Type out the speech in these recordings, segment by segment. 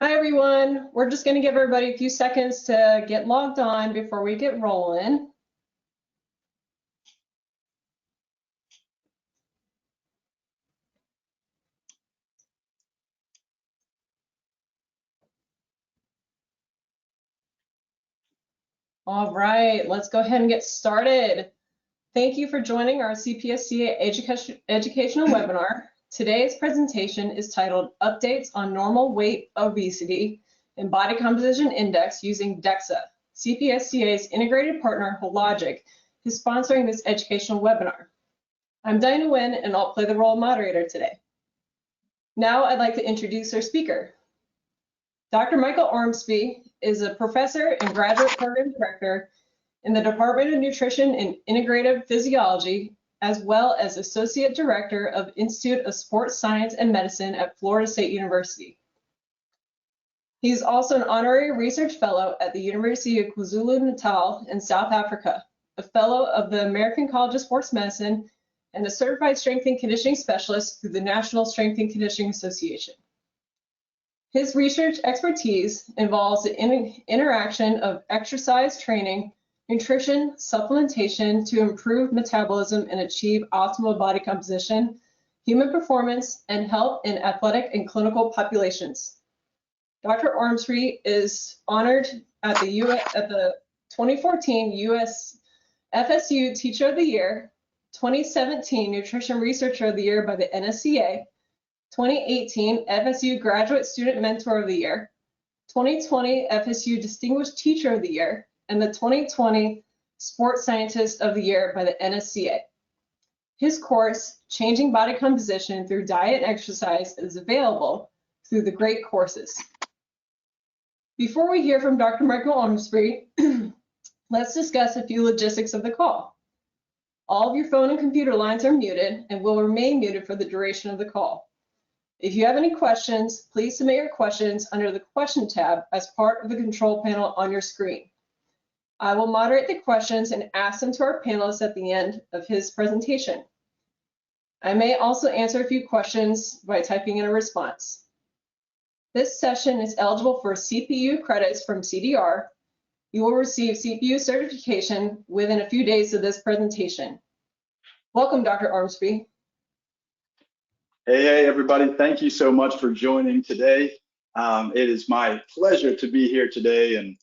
Hi everyone, we're just going to give everybody a few seconds to get logged on before we get rolling. All right, let's go ahead and get started. Thank you for joining our CPSCA educational webinar. Today's presentation is titled Updates on Normal Weight Obesity and Body Composition Index using DEXA. CPSCA's integrated partner, Hologic, is sponsoring this educational webinar. I'm Dinah Nguyen, and I'll play the role of moderator today. Now I'd like to introduce our speaker. Dr. Michael Ormsbee is a professor and graduate program director in the Department of Nutrition and Integrative Physiology, as well as Associate Director of Institute of Sports Science and Medicine at Florida State University. He's also an honorary research fellow at the University of KwaZulu-Natal in South Africa, a fellow of the American College of Sports Medicine, and a certified strength and conditioning specialist through the National Strength and Conditioning Association. His research expertise involves the interaction of exercise training, nutrition, supplementation to improve metabolism and achieve optimal body composition, human performance, and health in athletic and clinical populations. Dr. Ormsbee is honored at the 2014 US FSU Teacher of the Year, 2017 Nutrition Researcher of the Year by the NSCA, 2018 FSU Graduate Student Mentor of the Year, 2020 FSU Distinguished Teacher of the Year, and the 2020 Sports Scientist of the Year by the NSCA. His course, Changing Body Composition Through Diet and Exercise, is available through the Great Courses. Before we hear from Dr. Michael Ormsbee, let's discuss a few logistics of the call. All of your phone and computer lines are muted and will remain muted for the duration of the call. If you have any questions, please submit your questions under the question tab as part of the control panel on your screen. I will moderate the questions and ask them to our panelists at the end of his presentation. I may also answer a few questions by typing in a response. This session is eligible for CPU credits from CDR. You will receive CPU certification within a few days of this presentation. Welcome, Dr. Ormsbee. Hey, everybody. Thank you so much for joining today. It is my pleasure to be here today and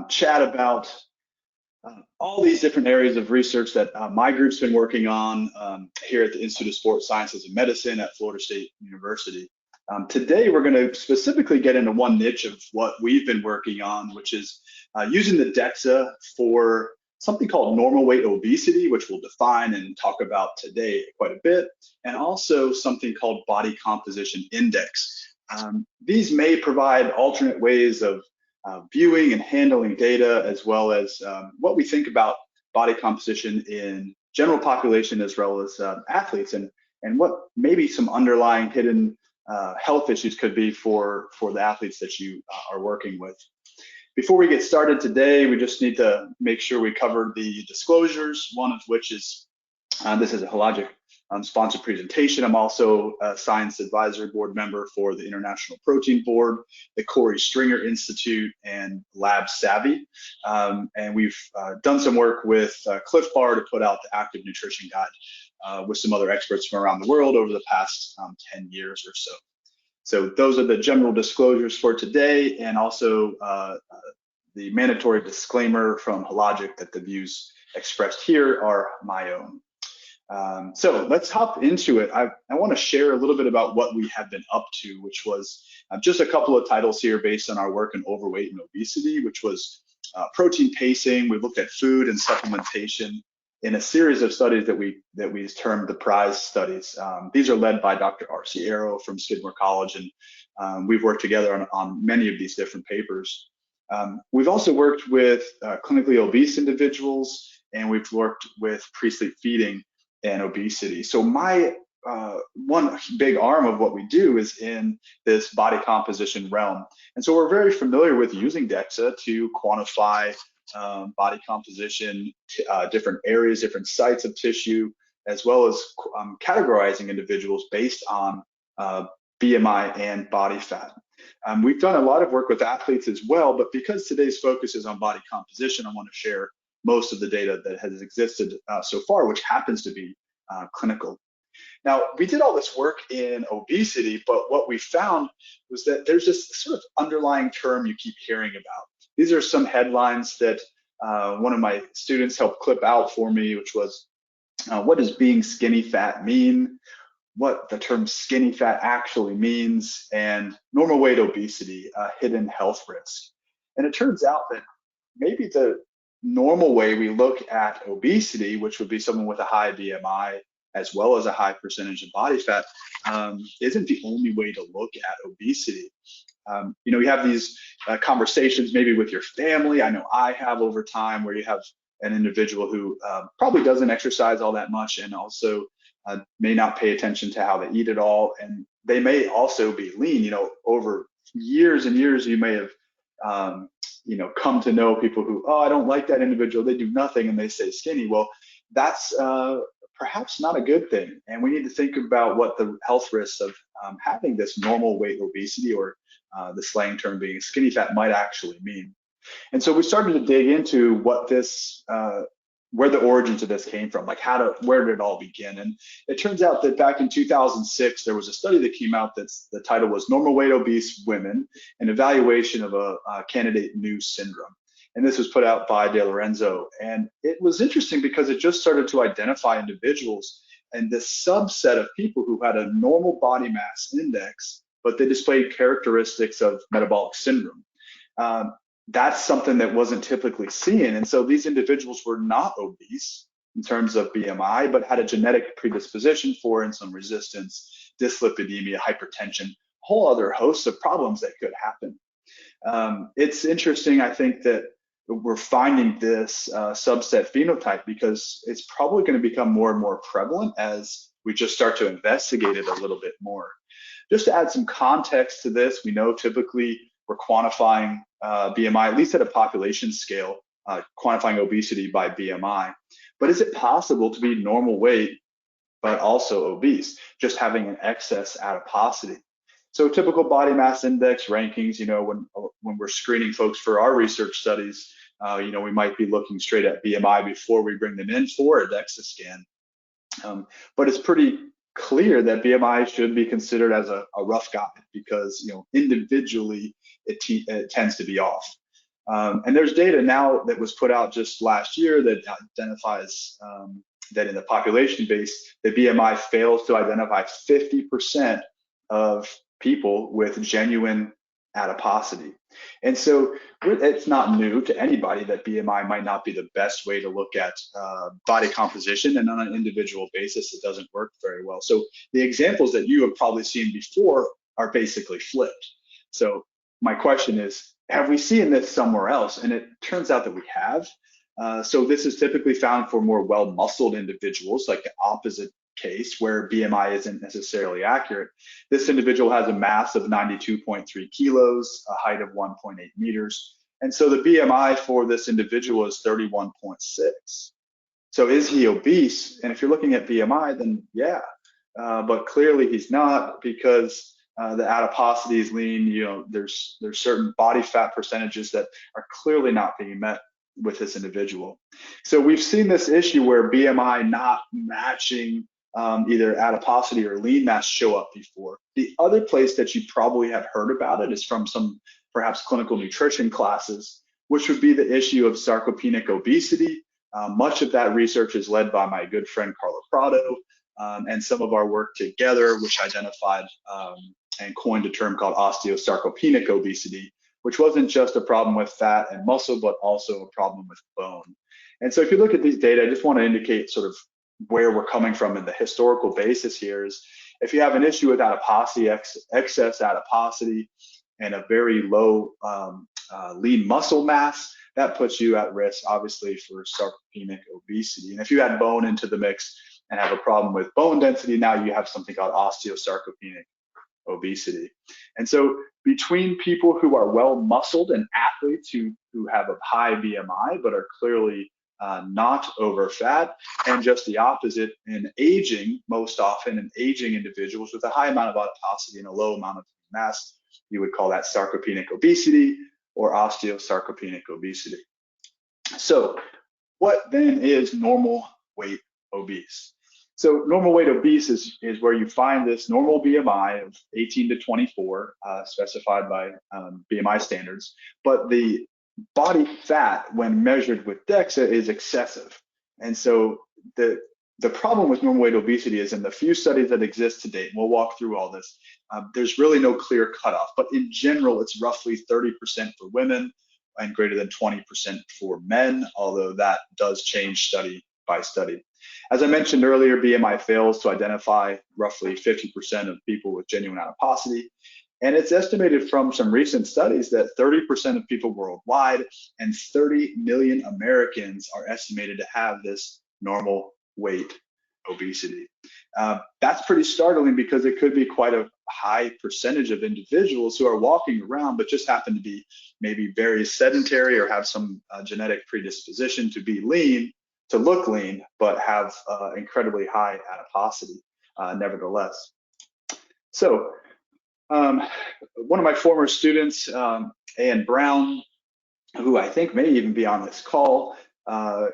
chat about all these different areas of research that my group's been working on here at the Institute of Sports Sciences and Medicine at Florida State University. Today, we're going to specifically get into one niche of what we've been working on, which is using the DEXA for something called normal weight obesity, which we'll define and talk about today quite a bit, and also something called body composition index. These may provide alternate ways of viewing and handling data, as well as what we think about body composition in general population as well as athletes, and what maybe some underlying hidden health issues could be for the athletes that you are working with. Before we get started today, we just need to make sure we cover the disclosures, one of which is this is a Hologic sponsored presentation. I'm also a science advisory board member for the International Protein Board, the Corey Stringer Institute, and Lab Savvy. And we've done some work with Cliff Bar to put out the Active Nutrition Guide with some other experts from around the world over the past 10 years or so. So those are the general disclosures for today, and also the mandatory disclaimer from Hologic that the views expressed here are my own. So let's hop into it. I want to share a little bit about what we have been up to, which was just a couple of titles here based on our work in overweight and obesity, which was protein pacing. We looked at food and supplementation in a series of studies that we termed the PRIZE studies. These are led by Dr. R.C. Arrow from Skidmore College, and we've worked together on many of these different papers. We've also worked with clinically obese individuals, and we've worked with pre-sleep feeding and obesity. So my one big arm of what we do is in this body composition realm. And so we're very familiar with using DEXA to quantify body composition, different areas, different sites of tissue, as well as categorizing individuals based on BMI and body fat. We've done a lot of work with athletes as well, but because today's focus is on body composition, I want to share most of the data that has existed so far, which happens to be clinical. Now, we did all this work in obesity, but what we found was that there's this sort of underlying term you keep hearing about. These are some headlines that one of my students helped clip out for me, which was, what does being skinny fat mean? What the term skinny fat actually means, and normal weight obesity, a hidden health risk. And it turns out that maybe the normal way we look at obesity, which would be someone with a high BMI as well as a high percentage of body fat, isn't the only way to look at obesity. You have these conversations maybe with your family. I know I have over time, where you have an individual who probably doesn't exercise all that much and also may not pay attention to how they eat at all. And they may also be lean. Over years and years, you may have come to know people who, oh, I don't like that individual. They do nothing and they stay skinny. Well, that's perhaps not a good thing. And we need to think about what the health risks of having this normal weight obesity, or the slang term being skinny fat, might actually mean. And so we started to dig into what this, where the origins of this came from, like where did it all begin? And it turns out that back in 2006, there was a study that came out that's, the title was Normal Weight Obese Women, an Evaluation of a Candidate New Syndrome. And this was put out by De Lorenzo. And it was interesting because it just started to identify individuals and this subset of people who had a normal body mass index, but they displayed characteristics of metabolic syndrome. That's something that wasn't typically seen. And so these individuals were not obese in terms of BMI, but had a genetic predisposition for insulin resistance, dyslipidemia, hypertension, a whole other host of problems that could happen. It's interesting, I think, that we're finding this subset phenotype because it's probably going to become more and more prevalent as we just start to investigate it a little bit more. Just to add some context to this, we know typically we're quantifying BMI, at least at a population scale, quantifying obesity by BMI. But is it possible to be normal weight, but also obese, just having an excess adiposity? So typical body mass index rankings, when we're screening folks for our research studies, we might be looking straight at BMI before we bring them in for a DEXA scan. But it's pretty clear that BMI should be considered as a rough guide because, individually it tends to be off. And there's data now that was put out just last year that identifies that in the population base, the BMI fails to identify 50% of people with genuine adiposity. And so it's not new to anybody that BMI might not be the best way to look at body composition, and on an individual basis, it doesn't work very well. So the examples that you have probably seen before are basically flipped. So my question is, have we seen this somewhere else? And it turns out that we have. So this is typically found for more well-muscled individuals, like the opposite case where BMI isn't necessarily accurate. This individual has a mass of 92.3 kilos, a height of 1.8 meters. And so the BMI for this individual is 31.6. So is he obese? And if you're looking at BMI, then yeah, but clearly he's not, because the adiposity is lean. There's certain body fat percentages that are clearly not being met with this individual. So we've seen this issue where BMI not matching either adiposity or lean mass show up before. The other place that you probably have heard about it is from some perhaps clinical nutrition classes, which would be the issue of sarcopenic obesity. Much of that research is led by my good friend Carla Prado, and some of our work together, which identified and coined a term called osteosarcopenic obesity, which wasn't just a problem with fat and muscle, but also a problem with bone. And so if you look at these data, I just want to indicate sort of where we're coming from in the historical basis here is, if you have an issue with adiposity, excess adiposity, and a very low lean muscle mass, that puts you at risk, obviously, for sarcopenic obesity. And if you add bone into the mix and have a problem with bone density, now you have something called osteosarcopenic obesity. And so between people who are well muscled and athletes who have a high BMI but are clearly not over fat, and just the opposite in aging, most often in aging individuals with a high amount of adiposity and a low amount of mass, you would call that sarcopenic obesity or osteosarcopenic obesity. So what then is normal weight obese? So normal weight obese is where you find this normal BMI of 18 to 24, specified by BMI standards, but the body fat when measured with DEXA is excessive. And so the problem with normal weight obesity is in the few studies that exist to date, and we'll walk through all this, there's really no clear cutoff, but in general, it's roughly 30% for women and greater than 20% for men, although that does change study by study. As I mentioned earlier, BMI fails to identify roughly 50% of people with genuine adiposity. And it's estimated from some recent studies that 30% of people worldwide and 30 million Americans are estimated to have this normal weight obesity. That's pretty startling because it could be quite a high percentage of individuals who are walking around but just happen to be maybe very sedentary or have some genetic predisposition to be lean, to look lean, but have incredibly high adiposity nevertheless. So one of my former students, Ann Brown, who I think may even be on this call, all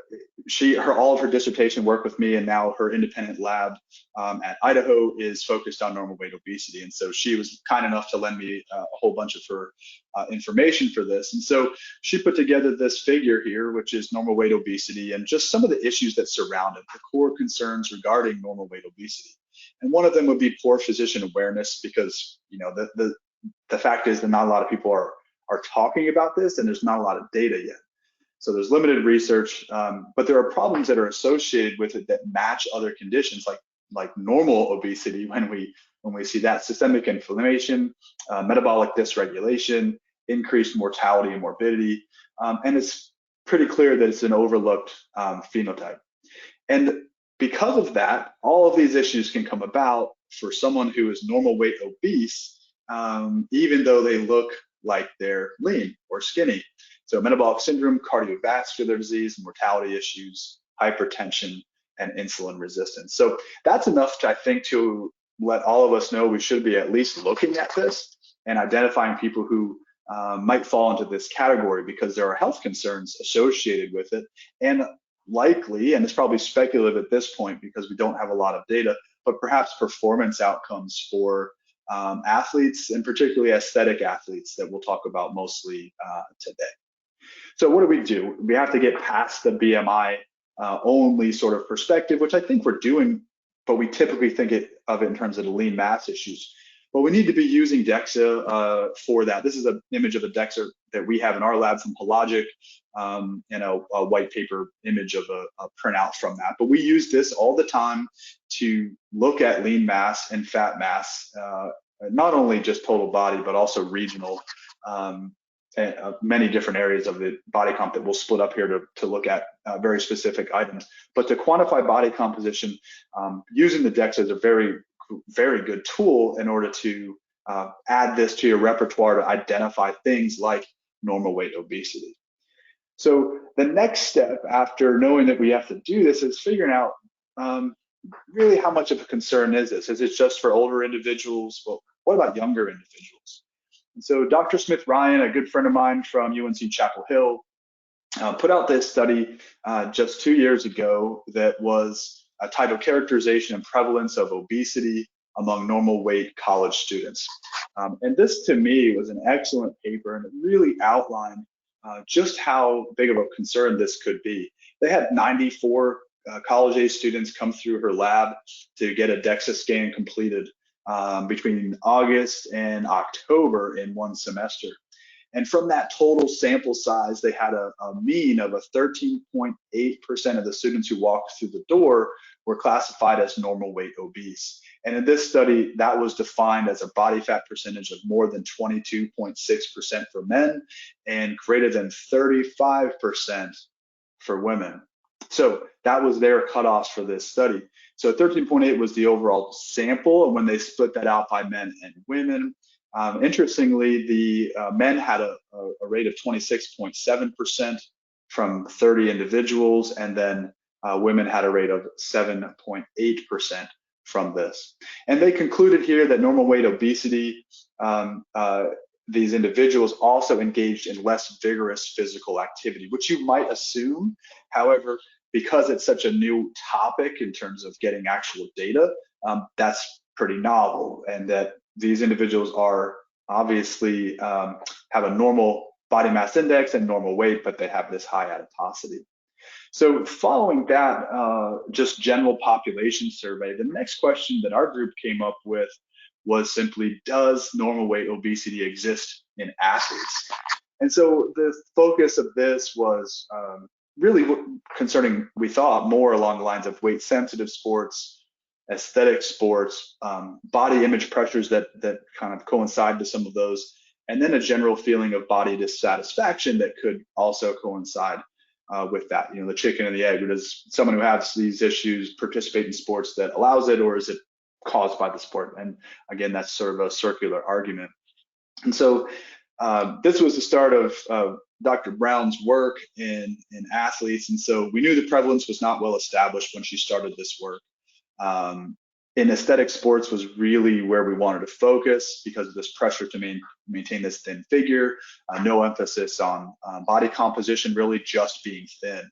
of her dissertation work with me, and now her independent lab at Idaho is focused on normal weight obesity. And so she was kind enough to lend me a whole bunch of her information for this. And so she put together this figure here, which is normal weight obesity and just some of the issues that surround it, the core concerns regarding normal weight obesity. And one of them would be poor physician awareness, because the fact is that not a lot of people are talking about this, and there's not a lot of data yet. So there's limited research, but there are problems that are associated with it that match other conditions like normal obesity when we see that: systemic inflammation, metabolic dysregulation, increased mortality and morbidity, and it's pretty clear that it's an overlooked phenotype. And because of that, all of these issues can come about for someone who is normal weight obese, even though they look like they're lean or skinny. So metabolic syndrome, cardiovascular disease, mortality issues, hypertension, and insulin resistance. So that's enough, I think, to let all of us know we should be at least looking at this and identifying people who might fall into this category, because there are health concerns associated with it, and likely, and it's probably speculative at this point because we don't have a lot of data, but perhaps performance outcomes for athletes, and particularly aesthetic athletes that we'll talk about mostly today. So what do? We have to get past the BMI only sort of perspective, which I think we're doing, but we typically think of it in terms of the lean mass issues. But we need to be using DEXA for that. This is an image of a DEXA that we have in our lab from Hologic, and a white paper image of a printout from that. But we use this all the time to look at lean mass and fat mass, not only just total body, but also regional, many different areas of the body comp that we'll split up here to look at very specific items. But to quantify body composition, using the DEXA is a very, very good tool in order to add this to your repertoire to identify things like normal weight obesity. So the next step after knowing that we have to do this is figuring out really how much of a concern is this? Is it just for older individuals? Well, what about younger individuals? And so Dr. Smith-Ryan, a good friend of mine from UNC Chapel Hill, put out this study just 2 years ago that was titled Characterization and Prevalence of Obesity Among Normal Weight College Students. And this to me was an excellent paper, and it really outlined just how big of a concern this could be. They had 94 college-age students come through her lab to get a DEXA scan completed between August and October in one semester. And from that total sample size, they had a mean of a 13.8% of the students who walked through the door were classified as normal weight obese. And in this study, that was defined as a body fat percentage of more than 22.6% for men and greater than 35% for women. So that was their cutoffs for this study. So 13.8 was the overall sample, and when they split that out by men and women, interestingly, the men had a rate of 26.7% from 30 individuals, and then women had a rate of 7.8% from this. And they concluded here that normal weight obesity, these individuals also engaged in less vigorous physical activity, which you might assume. However, because it's such a new topic in terms of getting actual data, that's pretty novel, and that these individuals are obviously have a normal body mass index and normal weight, but they have this high adiposity. So following that just general population survey, the next question that our group came up with was simply, does normal weight obesity exist in athletes? And so the focus of this was really concerning, we thought, more along the lines of weight sensitive sports, aesthetic sports, body image pressures that kind of coincide to some of those, and then a general feeling of body dissatisfaction that could also coincide with that. You know, the chicken and the egg. Does someone who has these issues participate in sports that allows it, or is it caused by the sport? And again, that's sort of a circular argument. And so this was the start of Dr. Brown's work in athletes. And so we knew the prevalence was not well established when she started this work. In aesthetic sports was really where we wanted to focus because of this pressure to maintain this thin figure, no emphasis on body composition, really just being thin.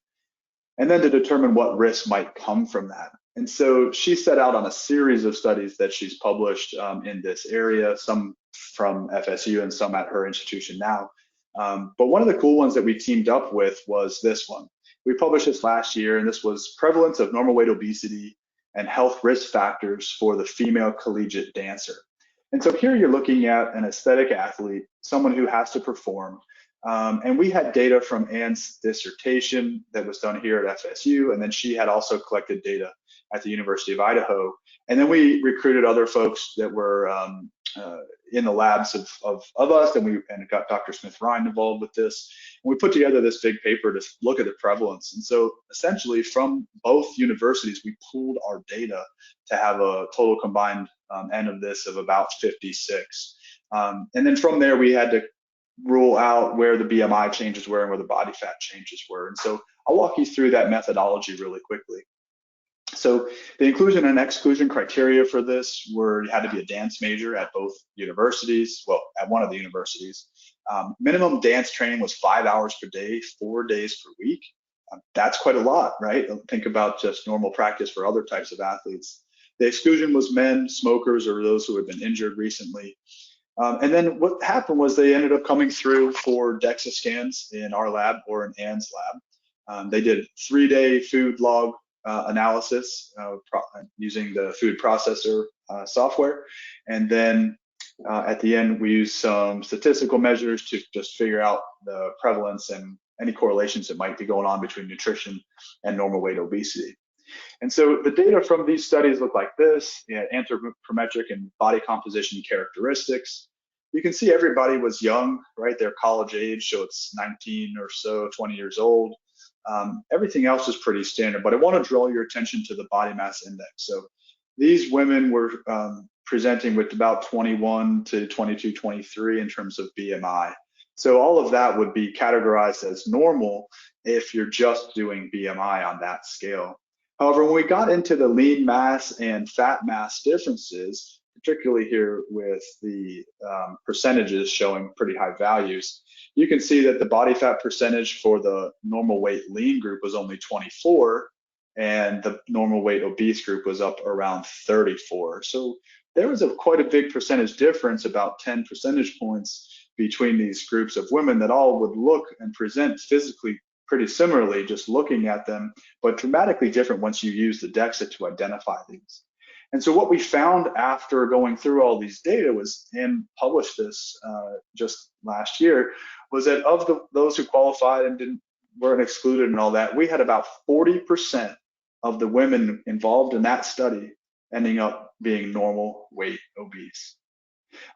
And then to determine what risks might come from that. And so she set out on a series of studies that she's published in this area, some from FSU and some at her institution now. But one of the cool ones that we teamed up with was this one. We published this last year, and this was prevalence of normal weight obesity and health risk factors for the female collegiate dancer. And so here you're looking at an aesthetic athlete, someone who has to perform. And we had data from Anne's dissertation that was done here at FSU, and then she had also collected data at the University of Idaho. And then we recruited other folks that were in the labs of us, and got Dr. Smith-Ryan involved with this. And we put together this big paper to look at the prevalence. And so essentially from both universities, we pooled our data to have a total combined N of this of about 56. And then from there, we had to rule out where the BMI changes were and where the body fat changes were. And so I'll walk you through that methodology really quickly. So the inclusion and exclusion criteria for this were you had to be a dance major at both universities, well, at one of the universities. Minimum dance training was 5 hours per day, 4 days per week. That's quite a lot, right? Think about just normal practice for other types of athletes. The exclusion was men, smokers, or those who had been injured recently. And then what happened was they ended up coming through for DEXA scans in our lab or in Anne's lab. They did 3-day food log analysis using the food processor software. And then at the end, we used some statistical measures to just figure out the prevalence and any correlations that might be going on between nutrition and normal weight obesity. And so the data from these studies look like this: anthropometric and body composition characteristics. You can see everybody was young, right? They're college age, so it's 19 or so, 20 years old. Everything else is pretty standard, but I want to draw your attention to the body mass index. So these women were presenting with about 21 to 22, 23 in terms of BMI. So all of that would be categorized as normal if you're just doing BMI on that scale. However, when we got into the lean mass and fat mass differences, particularly here with the percentages showing pretty high values, you can see that the body fat percentage for the normal weight lean group was only 24, and the normal weight obese group was up around 34. So there was quite a big percentage difference, about 10 percentage points between these groups of women that all would look and present physically pretty similarly, just looking at them, but dramatically different once you use the DEXA to identify these. And so what we found after going through all these data was, and published this just last year, was that of those who qualified and weren't excluded and all that, we had about 40% of the women involved in that study ending up being normal weight obese.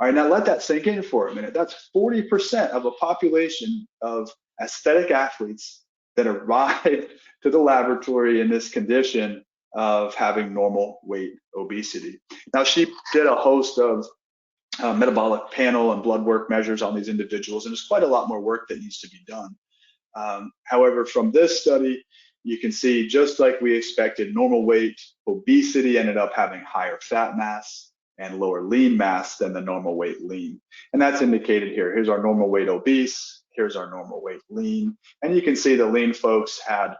All right, now let that sink in for a minute. That's 40% of a population of aesthetic athletes that arrived to the laboratory in this condition of having normal weight obesity. Now, she did a host of metabolic panel and blood work measures on these individuals, and there's quite a lot more work that needs to be done. However, from this study, you can see, just like we expected, normal weight obesity ended up having higher fat mass and lower lean mass than the normal weight lean. And that's indicated here. Here's our normal weight obese, here's our normal weight lean. And you can see the lean folks had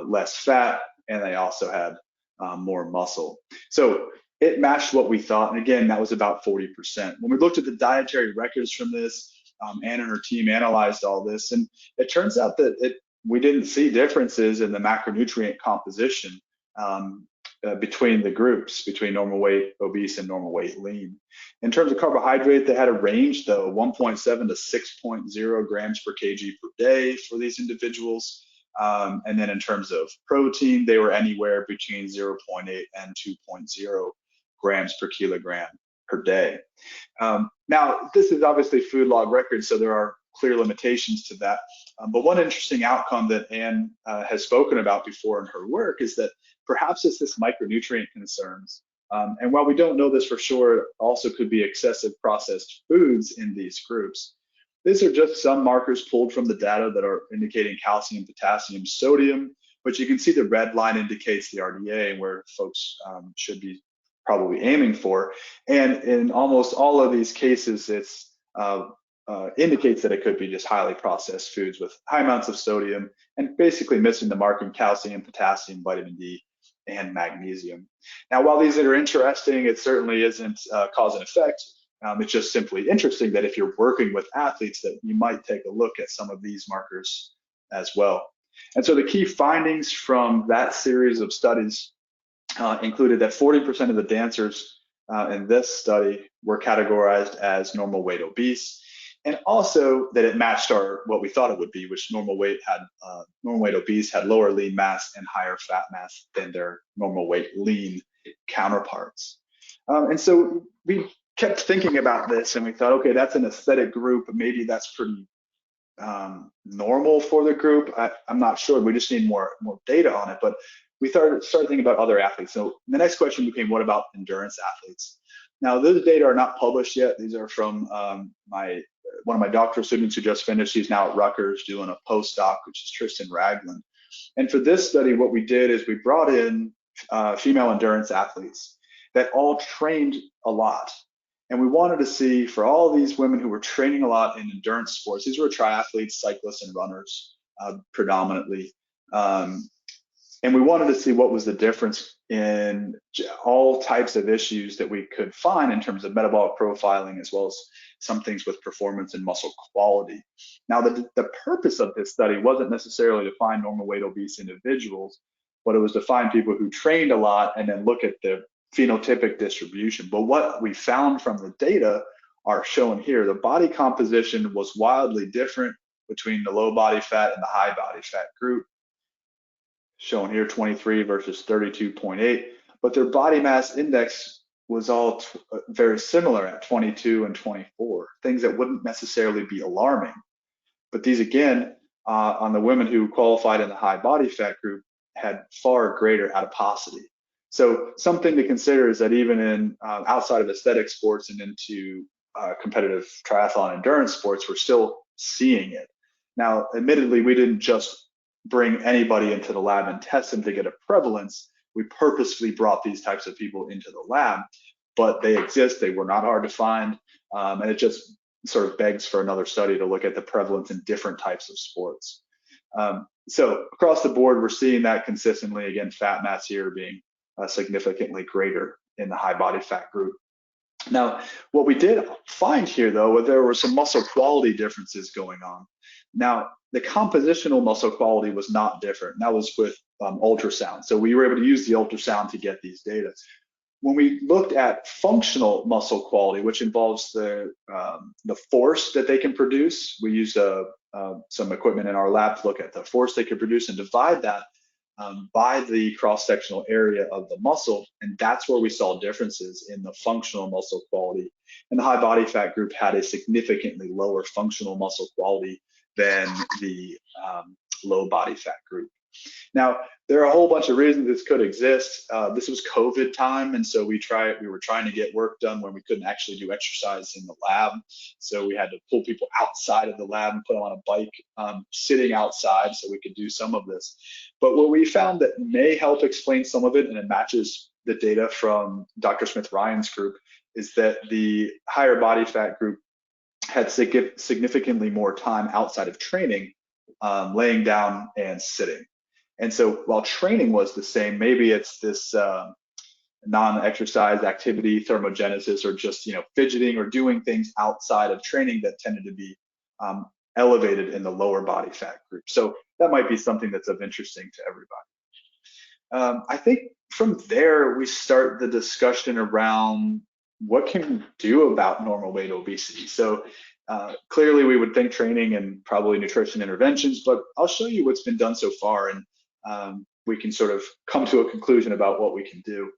less fat, and they also had more muscle. So it matched what we thought. And again, that was about 40%. When we looked at the dietary records from this, Anna and her team analyzed all this, and it turns out that we didn't see differences in the macronutrient composition between the groups, between normal weight obese and normal weight lean. In terms of carbohydrate, they had a range though, 1.7 to 6.0 grams per kg per day for these individuals. And then in terms of protein, they were anywhere between 0.8 and 2.0 grams per kilogram per day. Now, this is obviously food log record, so there are clear limitations to that. But one interesting outcome that Anne has spoken about before in her work is that perhaps it's this micronutrient concerns. And while we don't know this for sure, it also could be excessive processed foods in these groups. These are just some markers pulled from the data that are indicating calcium, potassium, sodium, but you can see the red line indicates the RDA, where folks should be probably aiming for. And in almost all of these cases, it's indicates that it could be just highly processed foods with high amounts of sodium and basically missing the mark in calcium, potassium, vitamin D, and magnesium. Now, while these are interesting, it certainly isn't cause and effect. It's just simply interesting that if you're working with athletes, that you might take a look at some of these markers as well. And so the key findings from that series of studies included that 40% of the dancers in this study were categorized as normal weight obese, and also that it matched what we thought it would be, which normal weight obese had lower lean mass and higher fat mass than their normal weight lean counterparts. And so we kept thinking about this, and we thought, okay, that's an aesthetic group, maybe that's pretty normal for the group. I'm not sure. We just need more data on it. But we started thinking about other athletes. So the next question became, what about endurance athletes? Now, those data are not published yet. These are from one of my doctoral students who just finished. He's now at Rutgers doing a postdoc, which is Tristan Ragland. And for this study, what we did is we brought in female endurance athletes that all trained a lot. And we wanted to see, for all these women who were training a lot in endurance sports, these were triathletes, cyclists, and runners predominantly. And we wanted to see what was the difference in all types of issues that we could find in terms of metabolic profiling, as well as some things with performance and muscle quality. Now, the purpose of this study wasn't necessarily to find normal weight obese individuals, but it was to find people who trained a lot and then look at the phenotypic distribution. But what we found from the data are shown here. The body composition was wildly different between the low body fat and the high body fat group, shown here 23 versus 32.8, but their body mass index was all very similar at 22 and 24, things that wouldn't necessarily be alarming. But these, again, on the women who qualified in the high body fat group, had far greater adiposity. So something to consider is that even in outside of aesthetic sports and into competitive triathlon endurance sports, we're still seeing it. Now, admittedly, we didn't just bring anybody into the lab and test them to get a prevalence. We purposefully brought these types of people into the lab, but they exist. They were not hard to find, and it just sort of begs for another study to look at the prevalence in different types of sports. So across the board, we're seeing that consistently. Again, fat mass here being significantly greater in the high body fat group. Now, what we did find here, though, there were some muscle quality differences going on. Now, the compositional muscle quality was not different. That was with ultrasound. So we were able to use the ultrasound to get these data. When we looked at functional muscle quality, which involves the force that they can produce, we used some equipment in our lab to look at the force they could produce and divide that by the cross-sectional area of the muscle, and that's where we saw differences in the functional muscle quality. And the high body fat group had a significantly lower functional muscle quality than the low body fat group. Now, there are a whole bunch of reasons this could exist. This was COVID time, and so we were trying to get work done when we couldn't actually do exercise in the lab. So we had to pull people outside of the lab and put them on a bike, sitting outside so we could do some of this. But what we found that may help explain some of it, and it matches the data from Dr. Smith-Ryan's group, is that the higher body fat group had significantly more time outside of training, laying down and sitting. And so while training was the same, maybe it's this non-exercise activity, thermogenesis, or just fidgeting or doing things outside of training that tended to be elevated in the lower body fat group. So that might be something that's of interesting to everybody. I think from there we start the discussion around what can we do about normal weight obesity. So clearly we would think training and probably nutrition interventions, but I'll show you what's been done so far, and we can sort of come to a conclusion about what we can do.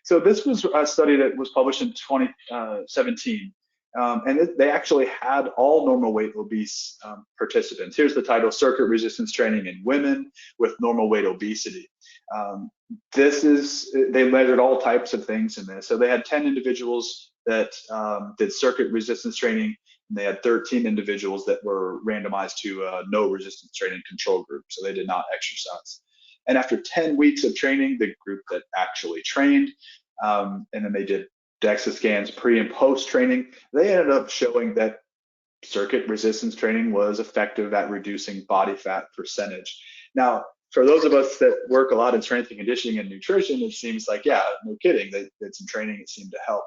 So this was a study that was published in 2017, and they actually had all normal weight obese participants. Here's the title: Circuit Resistance Training in Women with Normal Weight Obesity. They measured all types of things in this. So they had 10 individuals that did circuit resistance training, and they had 13 individuals that were randomized to no resistance training control group, so they did not exercise. And after 10 weeks of training, the group that actually trained, and then they did DEXA scans pre and post training, they ended up showing that circuit resistance training was effective at reducing body fat percentage. Now, for those of us that work a lot in strength and conditioning and nutrition, it seems like, yeah, no kidding, they did some training, it seemed to help.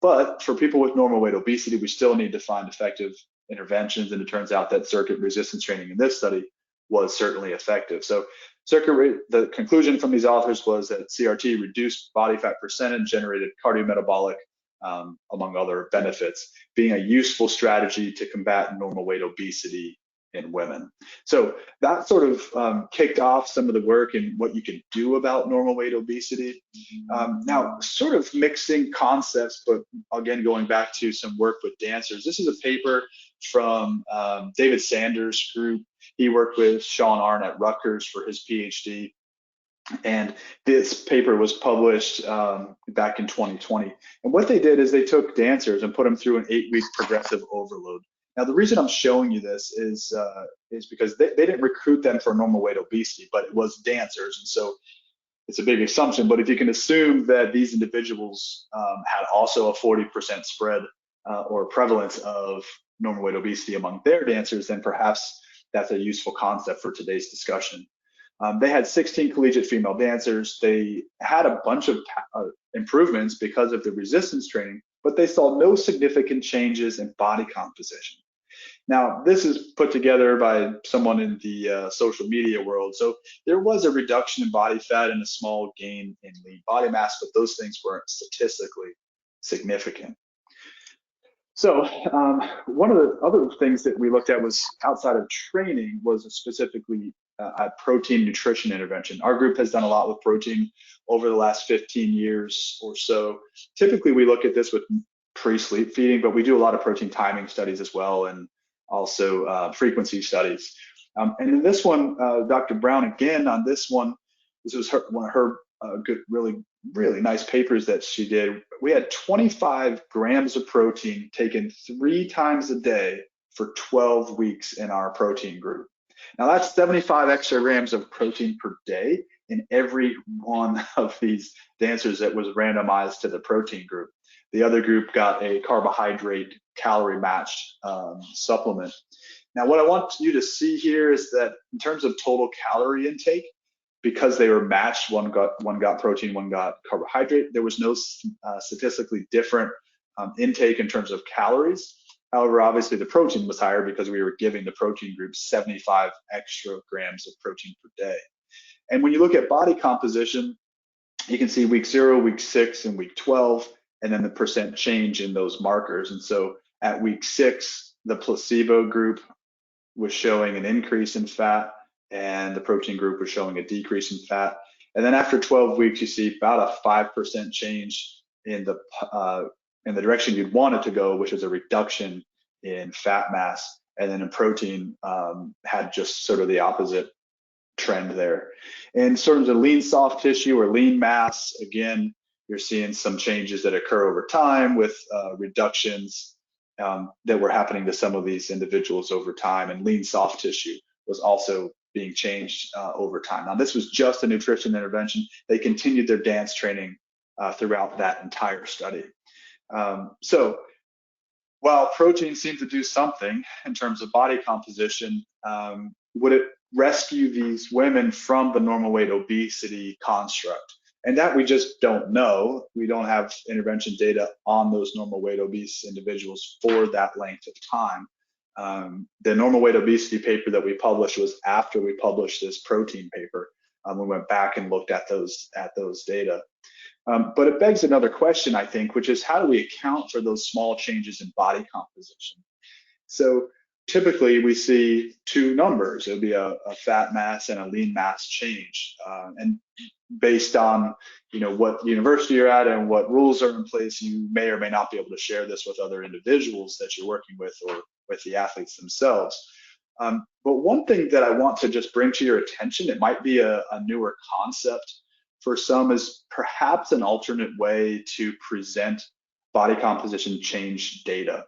But for people with normal weight obesity, we still need to find effective interventions, and it turns out that circuit resistance training in this study was certainly effective. So the conclusion from these authors was that CRT reduced body fat percentage, generated cardiometabolic, among other benefits, being a useful strategy to combat normal weight obesity in women. So that sort of kicked off some of the work in what you can do about normal weight obesity. Now, sort of mixing concepts, but again, going back to some work with dancers. This is a paper from David Sanders' group. He worked with Sean Arndt at Rutgers for his PhD. And this paper was published back in 2020. And what they did is they took dancers and put them through an 8-week progressive overload. Now, the reason I'm showing you this is because they didn't recruit them for normal weight obesity, but it was dancers. And so it's a big assumption, but if you can assume that these individuals had also a 40% spread or prevalence of normal weight obesity among their dancers, then perhaps that's a useful concept for today's discussion. They had 16 collegiate female dancers. They had a bunch of improvements because of the resistance training, but they saw no significant changes in body composition. Now, this is put together by someone in the social media world. So there was a reduction in body fat and a small gain in lean body mass, but those things weren't statistically significant. So one of the other things that we looked at was outside of training was specifically a protein nutrition intervention. Our group has done a lot with protein over the last 15 years or so. Typically, we look at this with pre-sleep feeding, but we do a lot of protein timing studies as well, and also frequency studies. And in this one, Dr. Brown, again, on this one, this was one of her good, really nice papers that she did. We had 25 grams of protein taken 3 times a day for 12 weeks in our protein group. Now that's 75 extra grams of protein per day in every one of these dancers that was randomized to the protein group. The other group got a carbohydrate calorie matched supplement. Now what I want you to see here is that in terms of total calorie intake, because they were matched, one got protein, one got carbohydrate, there was no statistically different intake in terms of calories. However, obviously the protein was higher because we were giving the protein group 75 extra grams of protein per day. And when you look at body composition, you can see week 0, week 6, and week 12, and then the percent change in those markers. And so at week 6, the placebo group was showing an increase in fat, and the protein group was showing a decrease in fat. And then after 12 weeks, you see about a 5% change in the direction you'd want it to go, which is a reduction in fat mass. And then in protein, had just sort of the opposite trend there. In sort of the lean soft tissue or lean mass, again, you're seeing some changes that occur over time with reductions that were happening to some of these individuals over time, and lean soft tissue was also being changed over time. Now, this was just a nutrition intervention. They continued their dance training throughout that entire study. So while protein seemed to do something in terms of body composition, would it rescue these women from the normal weight obesity construct? And that we just don't know. We don't have intervention data on those normal weight obese individuals for that length of time. The normal weight obesity paper that we published was after we published this protein paper. We went back and looked at those data. But it begs another question, I think, which is how do we account for those small changes in body composition? So typically we see two numbers. It would be a fat mass and a lean mass change. And based on what university you're at and what rules are in place, you may or may not be able to share this with other individuals that you're working with or with the athletes themselves. But one thing that I want to just bring to your attention, it might be a newer concept for some, is perhaps an alternate way to present body composition change data.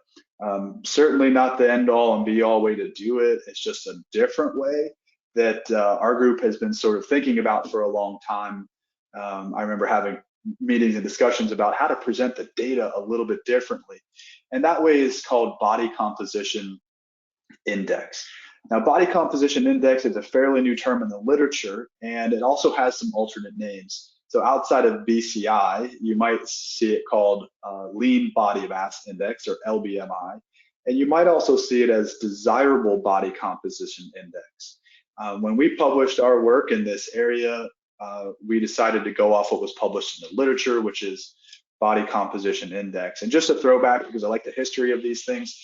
Certainly not the end all and be all way to do it. It's just a different way that our group has been sort of thinking about for a long time. I remember having meetings and discussions about how to present the data a little bit differently. And that way is called body composition index. Now, body composition index is a fairly new term in the literature, and it also has some alternate names. So outside of BCI, you might see it called lean body mass index, or LBMI, and you might also see it as desirable body composition index. When we published our work in this area, we decided to go off what was published in the literature, which is body composition index. And just a throwback, because I like the history of these things,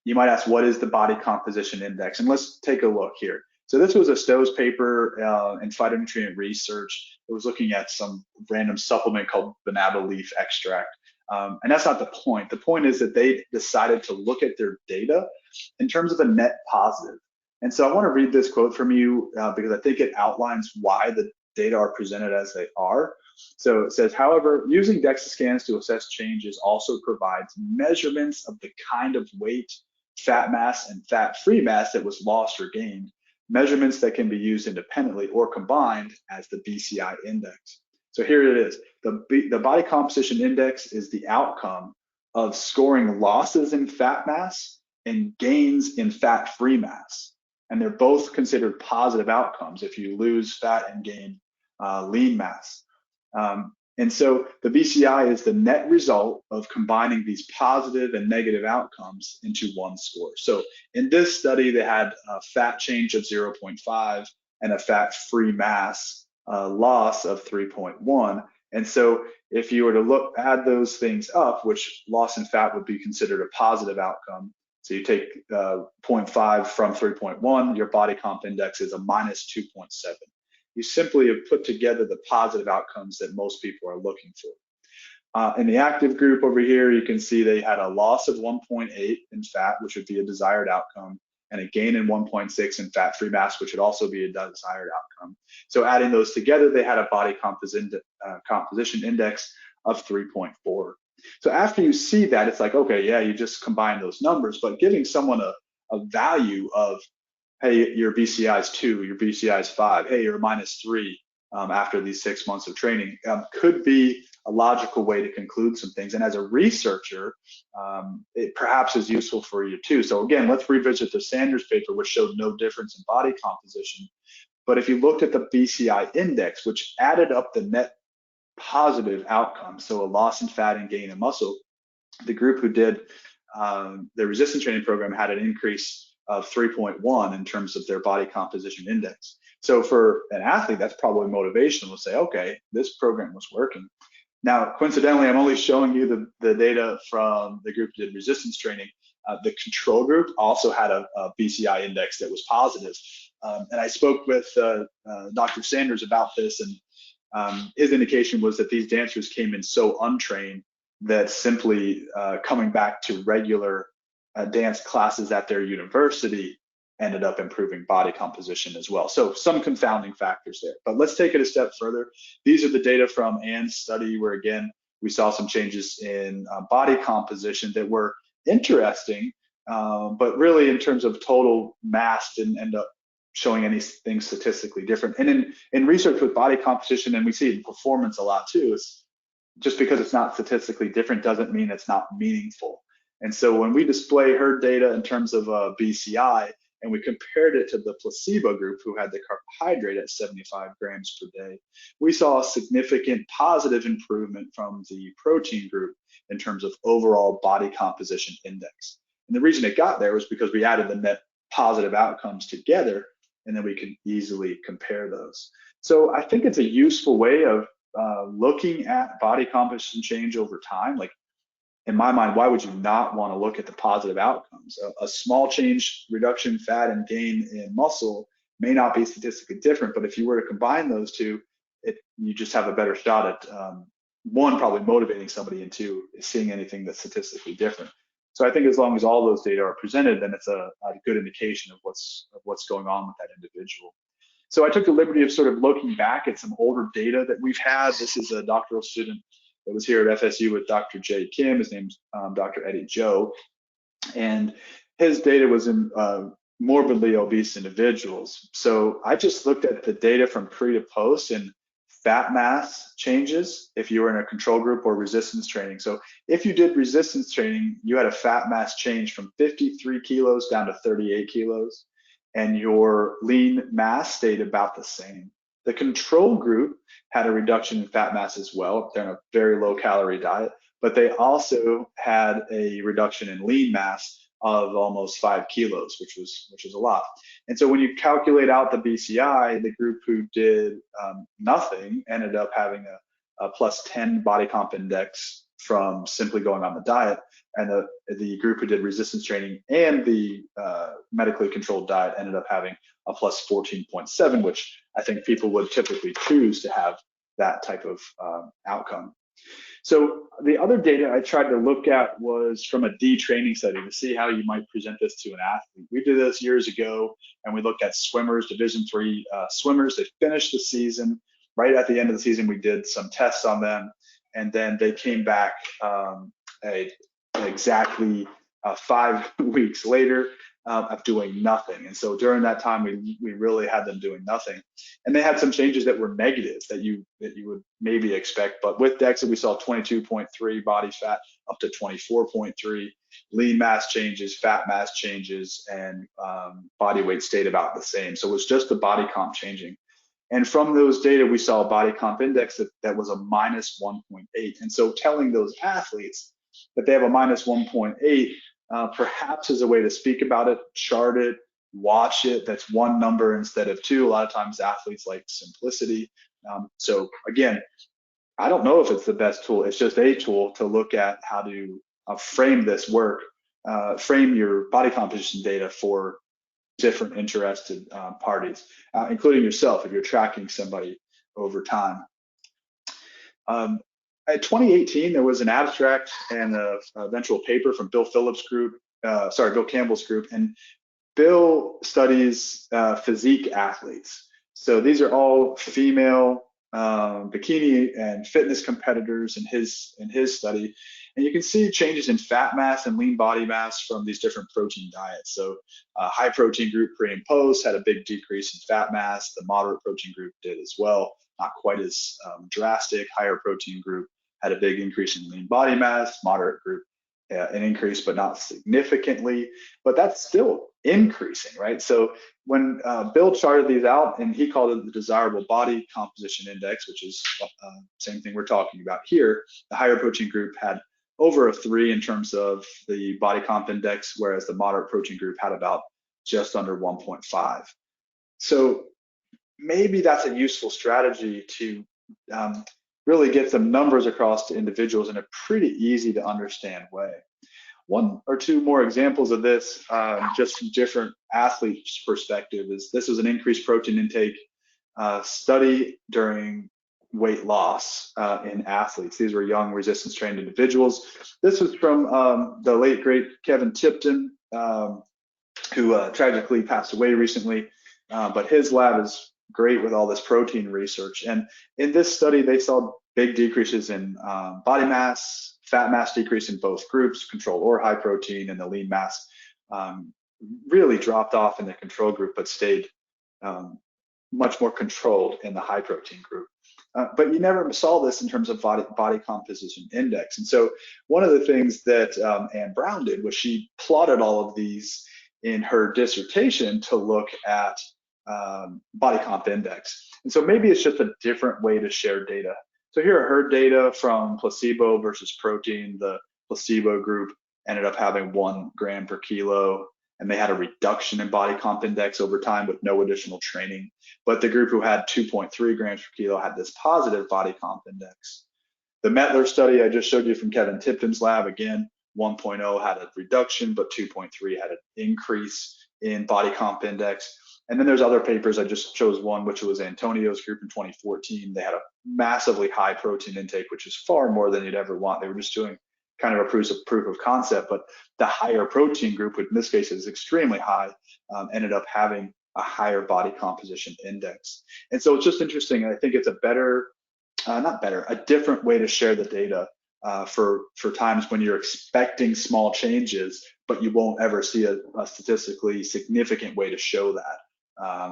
you might ask, what is the body composition index? And let's take a look here. So this was a Stowe's paper in phytonutrient research. It was looking at some random supplement called banana leaf extract. And that's not the point. The point is that they decided to look at their data in terms of a net positive. And so I want to read this quote from you because I think it outlines why the data are presented as they are. So it says, however, using DEXA scans to assess changes also provides measurements of the kind of weight, fat mass, and fat-free mass that was lost or gained, measurements that can be used independently or combined as the BCI index. So here it is. The body composition index is the outcome of scoring losses in fat mass and gains in fat-free mass. And they're both considered positive outcomes if you lose fat and gain lean mass. And so the BCI is the net result of combining these positive and negative outcomes into one score. So in this study, they had a fat change of 0.5 and a fat-free mass loss of 3.1. And so if you were to add those things up, which loss in fat would be considered a positive outcome, so you take 0.5 from 3.1, your body comp index is a minus 2.7. You simply have put together the positive outcomes that most people are looking for. In the active group over here, you can see they had a loss of 1.8 in fat, which would be a desired outcome, and a gain in 1.6 in fat-free mass, which would also be a desired outcome. So adding those together, they had a body composition index of 3.4. So after you see that, it's like, okay, yeah, you just combine those numbers, but giving someone a value of, hey, your BCI is 2, your BCI is 5, hey, you're -3 after these 6 months of training could be a logical way to conclude some things. And as a researcher, it perhaps is useful for you too. So again, let's revisit the Sanders paper, which showed no difference in body composition. But if you looked at the BCI index, which added up the net positive outcomes, so a loss in fat and gain in muscle, the group who did the resistance training program had an increase of 3.1 in terms of their body composition index. So for an athlete, that's probably motivational to say, okay, this program was working. Now, coincidentally, I'm only showing you the data from the group that did resistance training. The control group also had a BCI index that was positive. And I spoke with Dr. Sanders about this, and his indication was that these dancers came in so untrained that simply coming back to regular dance classes at their university ended up improving body composition as well. So some confounding factors there. But let's take it a step further. These are the data from Ann's study where, again, we saw some changes in body composition that were interesting, but really in terms of total mass didn't end up showing anything statistically different. And in research with body composition, and we see it in performance a lot too, is just because it's not statistically different doesn't mean it's not meaningful. And so when we display her data in terms of BCI, and we compared it to the placebo group who had the carbohydrate at 75 grams per day, we saw a significant positive improvement from the protein group in terms of overall body composition index. And the reason it got there was because we added the net positive outcomes together, and then we can easily compare those. So I think it's a useful way of looking at body composition change over time. Like, in my mind, why would you not want to look at the positive outcomes? A small change, reduction, fat, and gain in muscle may not be statistically different, but if you were to combine those two, you just have a better shot at one, probably motivating somebody, and two, seeing anything that's statistically different. So I think as long as all those data are presented, then it's a good indication of what's going on with that individual. So I took the liberty of sort of looking back at some older data that we've had. This is a doctoral student that was here at FSU with Dr. Jay Kim. His name's Dr. Eddie Joe. And his data was in morbidly obese individuals. So I just looked at the data from pre to post and fat mass changes if you were in a control group or resistance training. So if you did resistance training, you had a fat mass change from 53 kilos down to 38 kilos, and your lean mass stayed about the same. The control group had a reduction in fat mass as well. They're on a very low calorie diet, but they also had a reduction in lean mass of almost 5 kilos, which was a lot. And so when you calculate out the BCI, the group who did nothing ended up having a plus 10 body comp index from simply going on the diet, and the group who did resistance training and the medically controlled diet ended up having a plus 14.7, which I think people would typically choose to have that type of outcome. So the other data I tried to look at was from a detraining study to see how you might present this to an athlete. We did this years ago, and we looked at swimmers, Division III swimmers. They finished the season. Right at the end of the season, we did some tests on them, and then they came back exactly 5 weeks later of doing nothing. And so during that time, we really had them doing nothing. And they had some changes that were negative that you would maybe expect. But with DEXA, we saw 22.3 body fat up to 24.3, lean mass changes, fat mass changes, and body weight stayed about the same. So it was just the body comp changing. And from those data, we saw a body comp index that was a minus 1.8. And so telling those athletes that they have a minus 1.8 perhaps is a way to speak about it, chart it, watch it. That's one number instead of two. A lot of times athletes like simplicity. So again, I don't know if it's the best tool. It's just a tool to look at how to frame this work, frame your body composition data for different interested parties, including yourself if you're tracking somebody over time. At 2018, there was an abstract and a eventual paper from Bill Campbell's group, and Bill studies physique athletes. So these are all female bikini and fitness competitors in his study, and you can see changes in fat mass and lean body mass from these different protein diets. So high protein group pre and post had a big decrease in fat mass. The moderate protein group did as well, not quite as drastic. Higher protein group had a big increase in lean body mass. Moderate group an increase, but not significantly, but that's still increasing, right? So when Bill charted these out, and he called it the desirable body composition index, which is same thing we're talking about here, the higher protein group had over a 3 in terms of the body comp index, whereas the moderate protein group had about just under 1.5. So maybe that's a useful strategy to really get some numbers across to individuals in a pretty easy to understand way. One or two more examples of this, just from different athletes' perspective, is this was an increased protein intake study during weight loss in athletes. These were young resistance trained individuals. This was from the late great Kevin Tipton. who tragically passed away recently, but his lab is great with all this protein research. And in this study, they saw big decreases in body mass, fat mass decrease in both groups, control or high protein, and the lean mass really dropped off in the control group, but stayed much more controlled in the high protein group. But you never saw this in terms of body composition index. And so one of the things that Anne Brown did was she plotted all of these in her dissertation to look at body comp index. And so maybe it's just a different way to share data. So here are her data from placebo versus protein. The placebo group ended up having 1 gram per kilo, and they had a reduction in body comp index over time with no additional training. But the group who had 2.3 grams per kilo had this positive body comp index. The Mettler study I just showed you from Kevin Tipton's lab, again, 1.0 had a reduction, but 2.3 had an increase in body comp index. And then there's other papers. I just chose one, which was Antonio's group in 2014. They had a massively high protein intake, which is far more than you'd ever want. They were just doing kind of a proof of concept, but the higher protein group, which in this case is extremely high, ended up having a higher body composition index. And so it's just interesting. I think it's a a different way to share the data for times when you're expecting small changes, but you won't ever see a statistically significant way to show that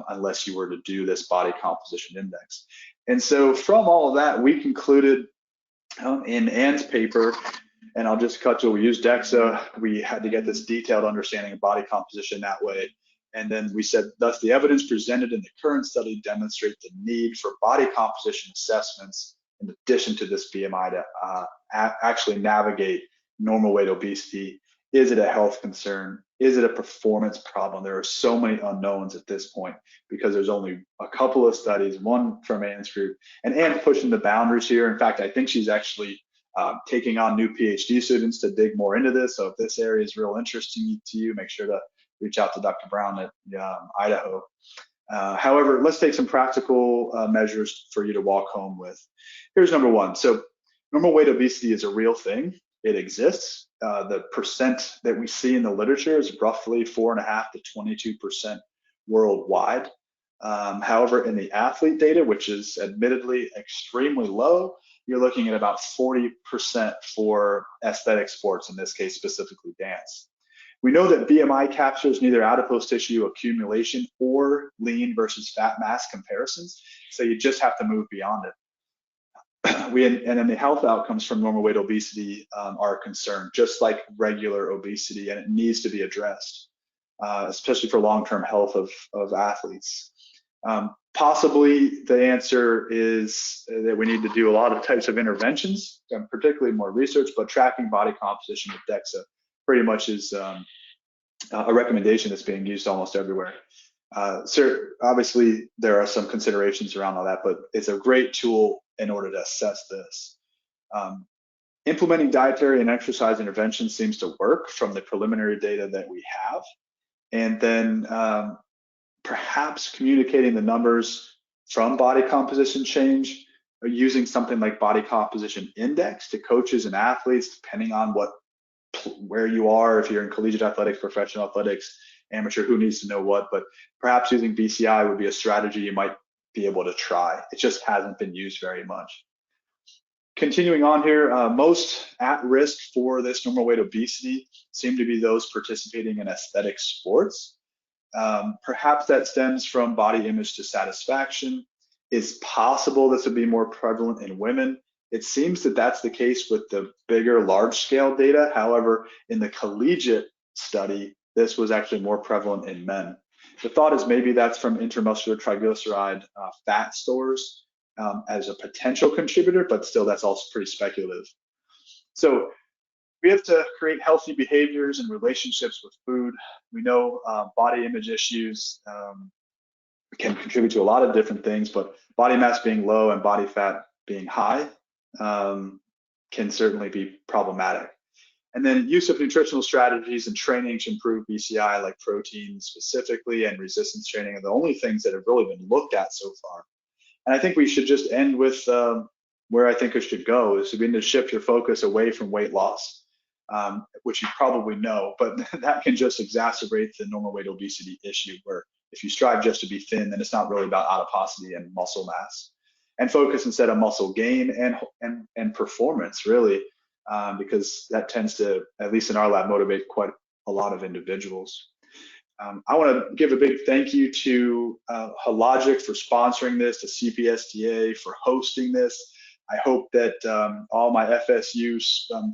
unless you were to do this body composition index. And so from all of that, we concluded in Anne's paper, and I'll just cut to, we used DEXA. We had to get this detailed understanding of body composition that way. And then we said, thus the evidence presented in the current study demonstrate the need for body composition assessments in addition to this BMI to actually navigate normal weight obesity. Is it a health concern? Is it a performance problem? There are so many unknowns at this point because there's only a couple of studies, one from Anne's group, and Anne's pushing the boundaries here. In fact, I think she's actually taking on new PhD students to dig more into this. So if this area is real interesting to you, make sure to reach out to Dr. Brown at Idaho. However, let's take some practical measures for you to walk home with. Here's number one. So normal weight obesity is a real thing. It exists. The percent that we see in the literature is roughly 4.5 to 22% worldwide. However, in the athlete data, which is admittedly extremely low, you're looking at about 40% for aesthetic sports, in this case, specifically dance. We know that BMI captures neither adipose tissue accumulation or lean versus fat mass comparisons, so you just have to move beyond it. And then the health outcomes from normal weight obesity are a concern, just like regular obesity, and it needs to be addressed, especially for long-term health of athletes. Possibly the answer is that we need to do a lot of types of interventions, particularly more research, but tracking body composition with DEXA pretty much is a recommendation that's being used almost everywhere. So obviously there are some considerations around all that, but it's a great tool in order to assess this. Implementing dietary and exercise interventions seems to work from the preliminary data that we have. And then perhaps communicating the numbers from body composition change or using something like body composition index to coaches and athletes, depending on where you are, if you're in collegiate athletics, professional athletics, amateur, who needs to know what, but perhaps using BCI would be a strategy you might be able to try. It just hasn't been used very much. Continuing on here, most at risk for this normal weight obesity seem to be those participating in aesthetic sports. Perhaps that stems from body image dissatisfaction. It's possible this would be more prevalent in women. It seems that that's the case with the bigger, large-scale data. However, in the collegiate study, this was actually more prevalent in men. The thought is maybe that's from intramuscular triglyceride fat stores as a potential contributor, but still that's also pretty speculative. So we have to create healthy behaviors and relationships with food. We know body image issues can contribute to a lot of different things, but body mass being low and body fat being high can certainly be problematic. And then use of nutritional strategies and training to improve BCI, like protein specifically, and resistance training are the only things that have really been looked at so far. And I think we should just end with where I think it should go, is to begin to shift your focus away from weight loss. which you probably know, but that can just exacerbate the normal weight obesity issue, where if you strive just to be thin, then it's not really about adiposity and muscle mass. And focus instead on muscle gain and performance, really, because that tends to, at least in our lab, motivate quite a lot of individuals. I want to give a big thank you to Hologic for sponsoring this, to CPSTA for hosting this. I hope that all my FSU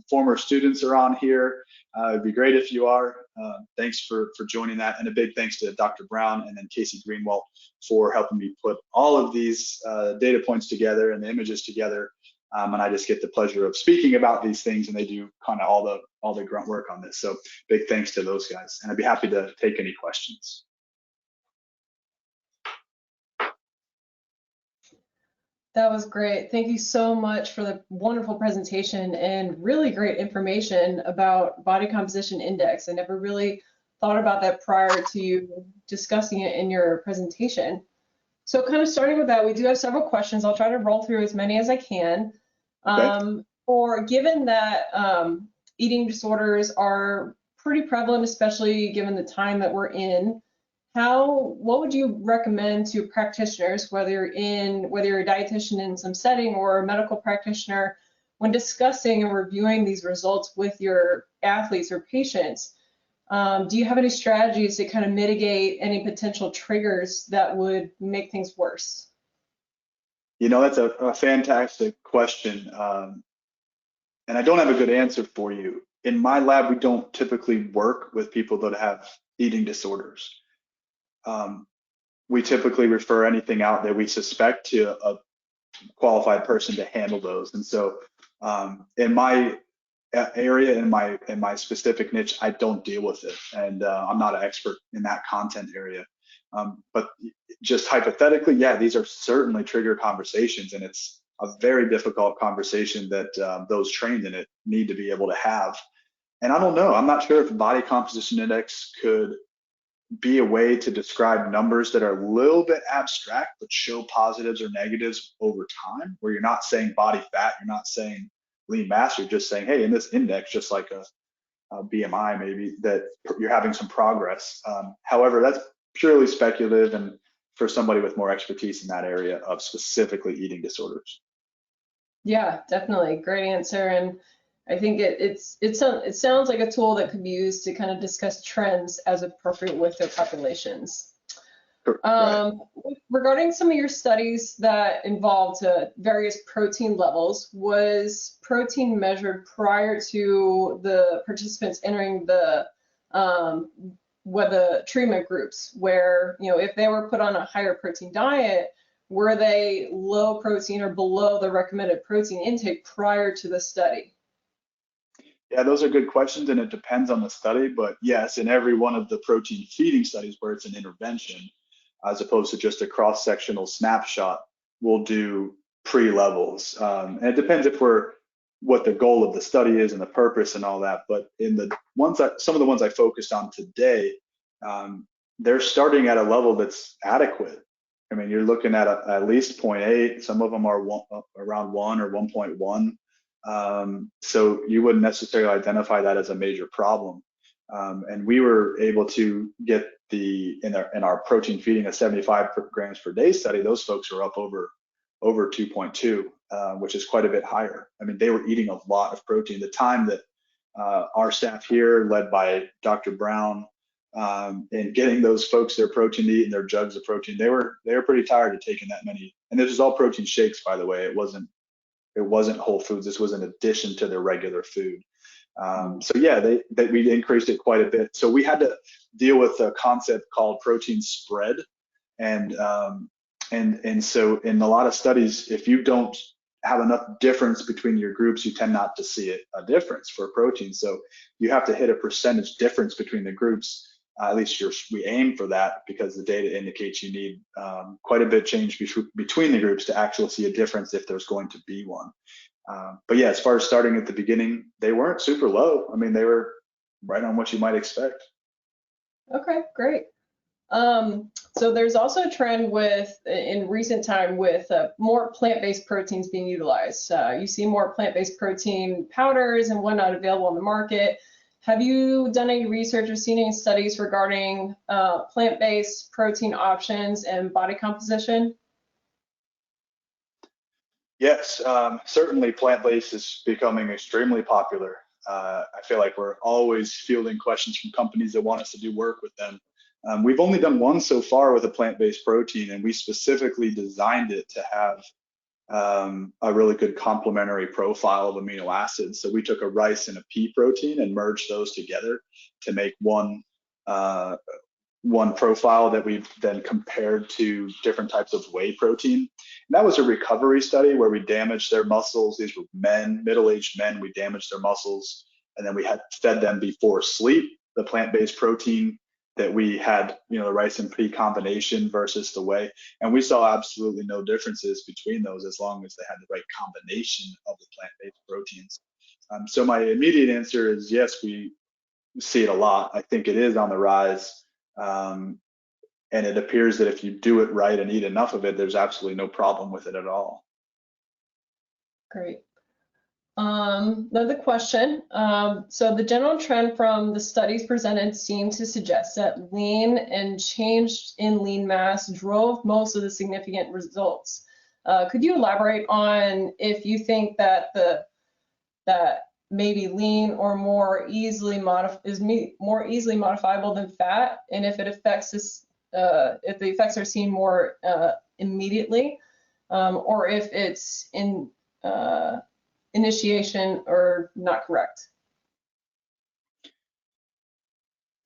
former students are on here. It'd be great if you are. Thanks for joining that. And a big thanks to Dr. Brown and then Casey Greenwald for helping me put all of these data points together and the images together. And I just get the pleasure of speaking about these things, and they do kind of all the grunt work on this. So big thanks to those guys. And I'd be happy to take any questions. That was great. Thank you so much for the wonderful presentation and really great information about body composition index. I never really thought about that prior to you discussing it in your presentation. So kind of starting with that, we do have several questions. I'll try to roll through as many as I can. Okay. Given that eating disorders are pretty prevalent, especially given the time that we're in, what would you recommend to practitioners, whether you're a dietitian in some setting or a medical practitioner, when discussing and reviewing these results with your athletes or patients? Do you have any strategies to kind of mitigate any potential triggers that would make things worse? You know, that's a fantastic question. And I don't have a good answer for you. In my lab, we don't typically work with people that have eating disorders. We typically refer anything out that we suspect to a qualified person to handle those. And so in my area, in my specific niche, I don't deal with it. And I'm not an expert in that content area. But just hypothetically, yeah, these are certainly trigger conversations, and it's a very difficult conversation that those trained in it need to be able to have. And I don't know, I'm not sure if body composition index could be a way to describe numbers that are a little bit abstract, but show positives or negatives over time, where you're not saying body fat, you're not saying lean mass, you're just saying, hey, in this index, just like a BMI maybe, that you're having some progress. However, that's purely speculative and for somebody with more expertise in that area of specifically eating disorders. Yeah, definitely. Great answer. And I think it sounds like a tool that could be used to kind of discuss trends as appropriate with their populations. Right. Regarding some of your studies that involved various protein levels, was protein measured prior to the participants entering the treatment groups, where, you know, if they were put on a higher protein diet, were they low protein or below the recommended protein intake prior to the study? Yeah, those are good questions, and it depends on the study. But yes, in every one of the protein feeding studies where it's an intervention, as opposed to just a cross-sectional snapshot, we'll do pre-levels. And it depends what the goal of the study is and the purpose and all that. But in the ones some of the ones I focused on today, they're starting at a level that's adequate. I mean, you're looking at least 0.8. Some of them are around 1 or 1.1. So you wouldn't necessarily identify that as a major problem. And we were able to get in our protein feeding a 75 grams per day study, those folks were up over 2.2, which is quite a bit higher. I mean, they were eating a lot of protein. The time that our staff here, led by Dr. Brown, and getting those folks their protein to eat and their jugs of protein, they were pretty tired of taking that many. And this was all protein shakes, by the way. It wasn't whole foods. This was an addition to their regular food. So yeah, we increased it quite a bit. So we had to deal with a concept called protein spread, and so in a lot of studies, if you don't have enough difference between your groups, you tend not to see a difference for protein. So you have to hit a percentage difference between the groups. At least we aim for that, because the data indicates you need quite a bit change between the groups to actually see a difference if there's going to be one. But yeah, as far as starting at the beginning, they weren't super low. I mean, they were right on what you might expect. Okay, great. So there's also a trend in recent time with more plant-based proteins being utilized. You see more plant-based protein powders and whatnot available on the market. Have you done any research or seen any studies regarding plant-based protein options and body composition? Yes, certainly plant-based is becoming extremely popular. I feel like we're always fielding questions from companies that want us to do work with them. We've only done one so far with a plant-based protein, and we specifically designed it to have a really good complementary profile of amino acids. So we took a rice and a pea protein and merged those together to make one profile that we've then compared to different types of whey protein. And that was a recovery study where we damaged their muscles. These were men, middle-aged men. We damaged their muscles, and then we had fed them before sleep the plant-based protein that we had, the rice and pea combination versus the whey. And we saw absolutely no differences between those as long as they had the right combination of the plant-based proteins. So my immediate answer is yes, we see it a lot. I think it is on the rise. And it appears that if you do it right and eat enough of it, there's absolutely no problem with it at all. Great. Another question. So the general trend from the studies presented seemed to suggest that lean and change in lean mass drove most of the significant results. Could you elaborate on if you think that that maybe lean or more easily modifiable than fat, and if it affects this, if the effects are seen more immediately, or if it's in initiation or not correct?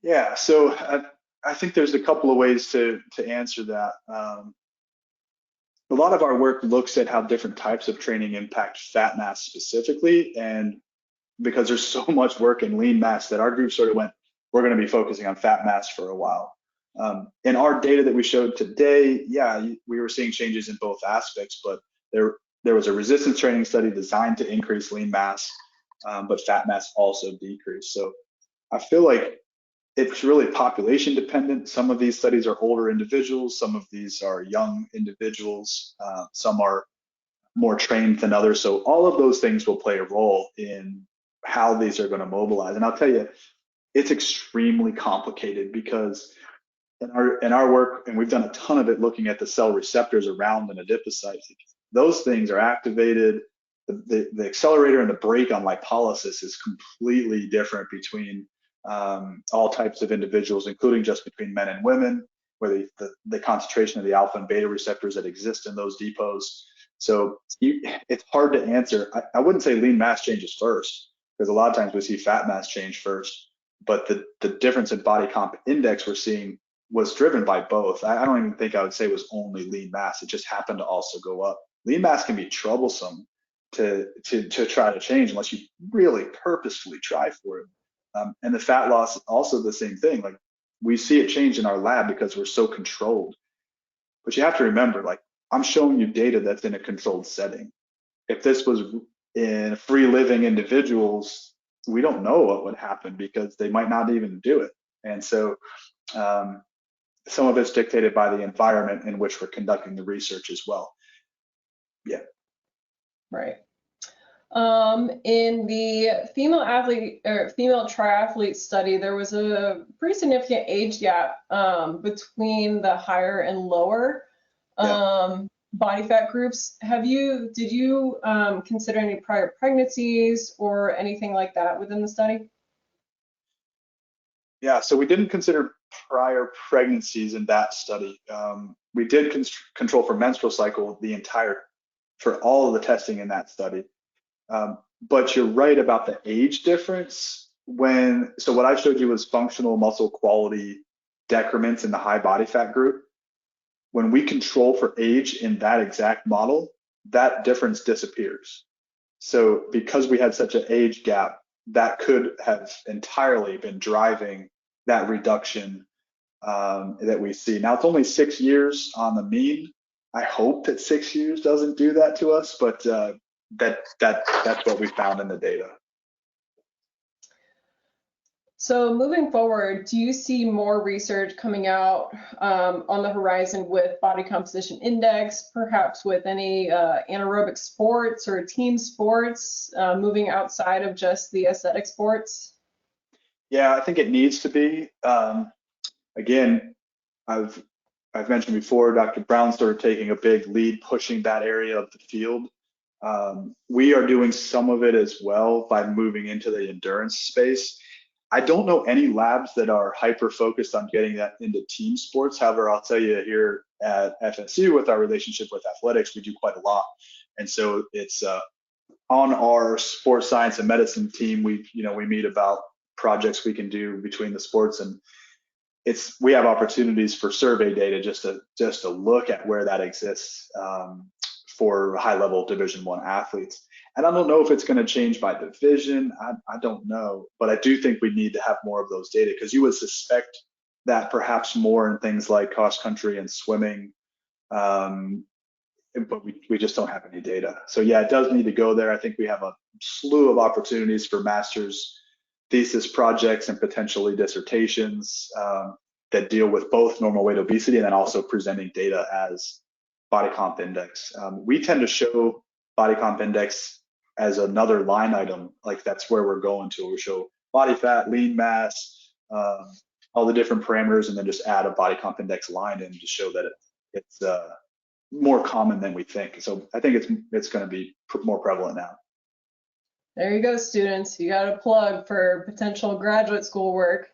Yeah, so I think there's a couple of ways to answer that. A lot of our work looks at how different types of training impact fat mass specifically, and because there's so much work in lean mass that our group sort of went, we're going to be focusing on fat mass for a while. In our data that we showed today, yeah, we were seeing changes in both aspects, but there was a resistance training study designed to increase lean mass, but fat mass also decreased. So I feel like it's really population dependent. Some of these studies are older individuals, some of these are young individuals, some are more trained than others. So all of those things will play a role in how these are going to mobilize. And I'll tell you, it's extremely complicated because in our work, and we've done a ton of it looking at the cell receptors around an adipocyte, those things are activated. The accelerator and the brake on lipolysis is completely different between all types of individuals, including just between men and women, where the concentration of the alpha and beta receptors that exist in those depots. So it's hard to answer. I wouldn't say lean mass changes first, because a lot of times we see fat mass change first, but the difference in body comp index we're seeing was driven by both. I don't even think I would say it was only lean mass. It just happened to also go up. Lean mass can be troublesome to try to change unless you really purposefully try for it. And the fat loss, also the same thing. Like, we see it change in our lab because we're so controlled. But you have to remember, like, I'm showing you data that's in a controlled setting. If this was in free living individuals, we don't know what would happen because they might not even do it. And so some of it's dictated by the environment in which we're conducting the research as well. Yeah. Right. In the female athlete or female triathlete study, there was a pretty significant age gap between the higher and lower body fat groups. Did you consider any prior pregnancies or anything like that within the study? Yeah, so we didn't consider prior pregnancies in that study. We did control for menstrual cycle for all of the testing in that study. But you're right about the age difference. So what I showed you was functional muscle quality decrements in the high body fat group. When we control for age in that exact model, that difference disappears. So because we had such an age gap, that could have entirely been driving that reduction that we see. Now it's only 6 years on the mean. I hope that 6 years doesn't do that to us, but that's what we found in the data. So moving forward, do you see more research coming out on the horizon with body composition index, perhaps with any anaerobic sports or team sports, moving outside of just the aesthetic sports? Yeah, I think it needs to be. Again, I've mentioned before, Dr. Brown started taking a big lead pushing that area of the field. We are doing some of it as well by moving into the endurance space. I don't know any labs that are hyper focused on getting that into team sports. However, I'll tell you here at FSU with our relationship with athletics, we do quite a lot. And so it's on our sports science and medicine team, we meet about projects we can do between the sports, and we have opportunities for survey data just to look at where that exists for high level Division I athletes. And I don't know if it's going to change by division. I don't know, but I do think we need to have more of those data, because you would suspect that perhaps more in things like cross country and swimming, but we just don't have any data. So yeah, it does need to go there. I think we have a slew of opportunities for master's thesis projects and potentially dissertations that deal with both normal weight obesity and then also presenting data as body comp index. We tend to show body comp index as another line item, like that's where we're going to. We show body fat, lean mass, all the different parameters, and then just add a body comp index line in to show that it's more common than we think. So I think it's going to be more prevalent now. There you go, students. You got a plug for potential graduate school work.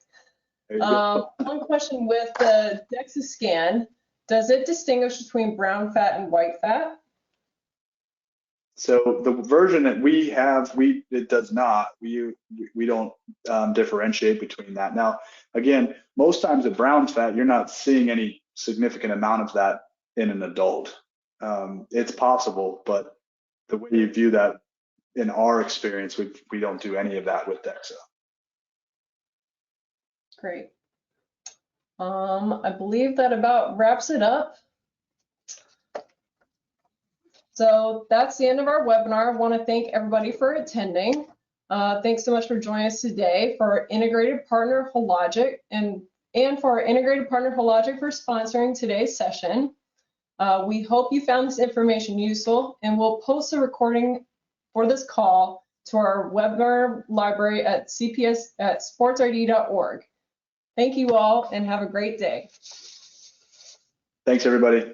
One question with the DEXA scan, does it distinguish between brown fat and white fat? So the version that we have, it does not. We don't differentiate between that. Now, again, most times with brown fat, you're not seeing any significant amount of that in an adult. It's possible, but the way you view that, in our experience, we don't do any of that with DEXA. Great. I believe that about wraps it up. So that's the end of our webinar. I want to thank everybody for attending. Thanks so much for joining us today for our integrated partner Hologic and for our integrated partner Hologic for sponsoring today's session. We hope you found this information useful, and we'll post a recording for this call to our webinar library at sportsrd.org. Thank you all and have a great day. Thanks, everybody.